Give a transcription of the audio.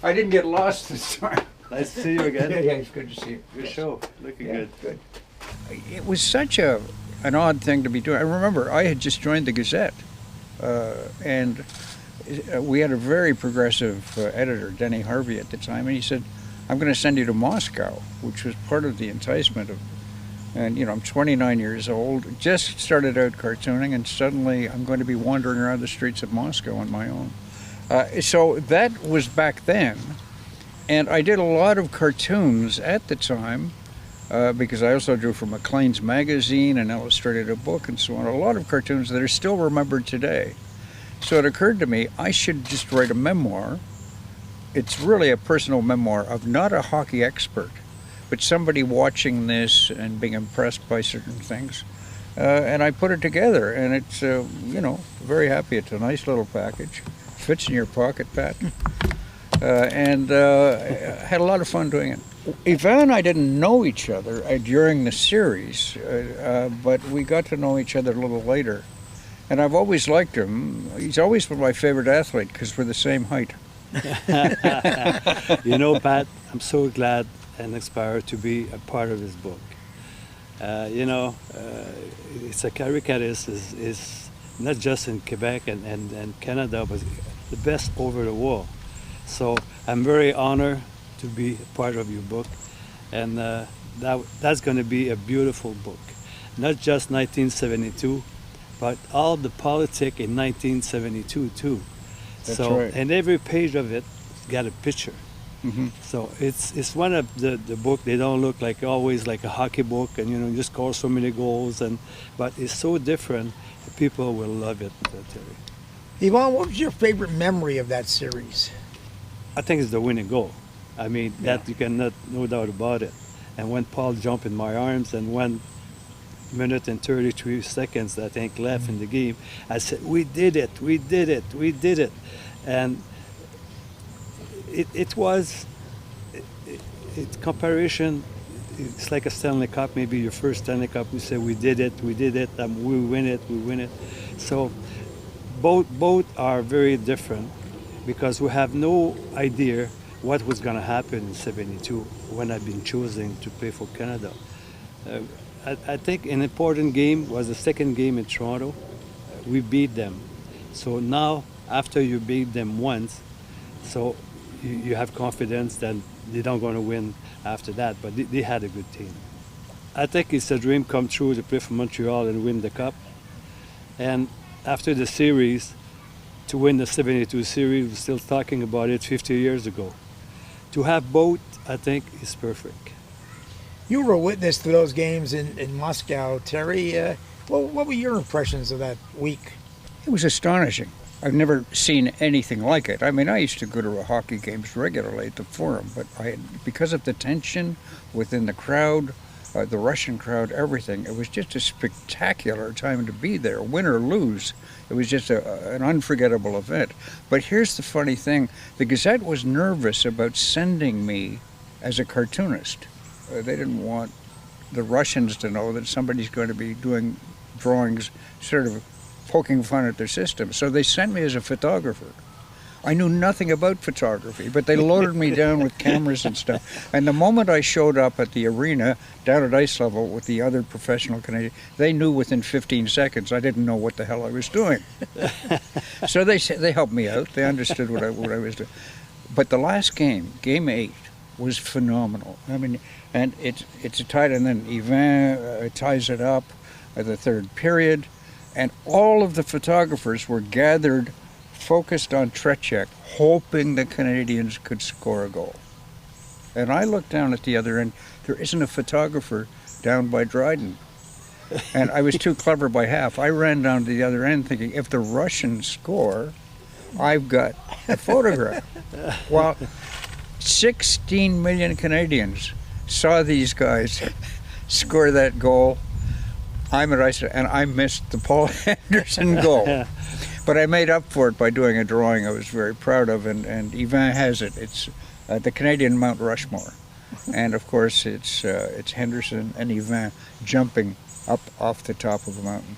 I didn't get lost this time. Nice to see you again. Yeah, it's good to see you. Good show. Looking Yeah, good. good. It was such an odd thing to be doing. I remember I had just joined the Gazette, and we had a very progressive editor, Denny Harvey, at the time, and he said, "I'm going to send you to Moscow," which was part of the enticement of. And you know, I'm 29 years old, just started out cartooning, and suddenly I'm going to be wandering around the streets of Moscow on my own. So that was back then, and I did a lot of cartoons at the time, because I also drew for Maclean's magazine and illustrated a book and so on. A lot of cartoons that are still remembered today. So it occurred to me I should just write a memoir. It's really a personal memoir of not a hockey expert, but somebody watching this and being impressed by certain things. And I put it together, and it's, you know, very happy. It's a nice little package. Fits in your pocket, Pat. And had a lot of fun doing it. Yvan and I didn't know each other during the series, but we got to know each other a little later. And I've always liked him. He's always been my favorite athlete because we're the same height. You know, Pat, I'm so glad and inspired to be a part of this book. You know, it's a caricaturist is not just in Quebec and Canada, but the best over the world. So I'm very honored to be a part of your book, and that's going to be a beautiful book. Not just 1972, but all the politics in 1972 too. That's so, right. And every page of it got a picture. Mm-hmm. So it's one of the book. They don't look like always like a hockey book, and you know, you score so many goals, but it's so different. People will love it, Terry. Yvan, what was your favorite memory of that series? I think it's the winning goal. I mean, that you cannot, no doubt about it. And when Paul jumped in my arms, and 1 minute and 33 seconds, I think, left in the game, I said, "We did it! We did it! We did it!" And it was, comparison, it's like a Stanley Cup, maybe your first Stanley Cup, we say we did it, we win it. So both are very different because we have no idea what was going to happen in '72 when I've been choosing to play for Canada. I think an important game was the second game in Toronto. We beat them. So now, after you beat them once, so you have confidence that they're not going to win after that, but they had a good team. I think it's a dream come true to play for Montreal and win the Cup. And after the series, to win the '72 series, we're still talking about it 50 years ago. To have both, I think, is perfect. You were a witness to those games in Moscow, Terry. What were your impressions of that week? It was astonishing. I've never seen anything like it. I mean, I used to go to hockey games regularly at the Forum, but because of the tension within the crowd, the Russian crowd, everything, it was just a spectacular time to be there, win or lose. It was just an unforgettable event. But here's the funny thing. The Gazette was nervous about sending me as a cartoonist. They didn't want the Russians to know that somebody's going to be doing drawings sort of poking fun at their system. So they sent me as a photographer. I knew nothing about photography, but they loaded me down with cameras and stuff. And the moment I showed up at the arena, down at ice level with the other professional Canadians, they knew within 15 seconds I didn't know what the hell I was doing. So they helped me out. They understood what I was doing. But the last game, Game 8, was phenomenal. I mean, and it's a tight, and then Yvan ties it up at the third period, and all of the photographers were gathered, focused on Tretiak, hoping the Canadians could score a goal. And I looked down at the other end. There isn't a photographer down by Dryden. And I was too clever by half. I ran down to the other end thinking, if the Russians score, I've got a photograph. Well, 16 million Canadians saw these guys score that goal. I'm at ice, and I missed the Paul Anderson goal. But I made up for it by doing a drawing I was very proud of, and Yvan has it. It's the Canadian Mount Rushmore. And of course, it's Henderson and Yvan jumping up off the top of the mountain.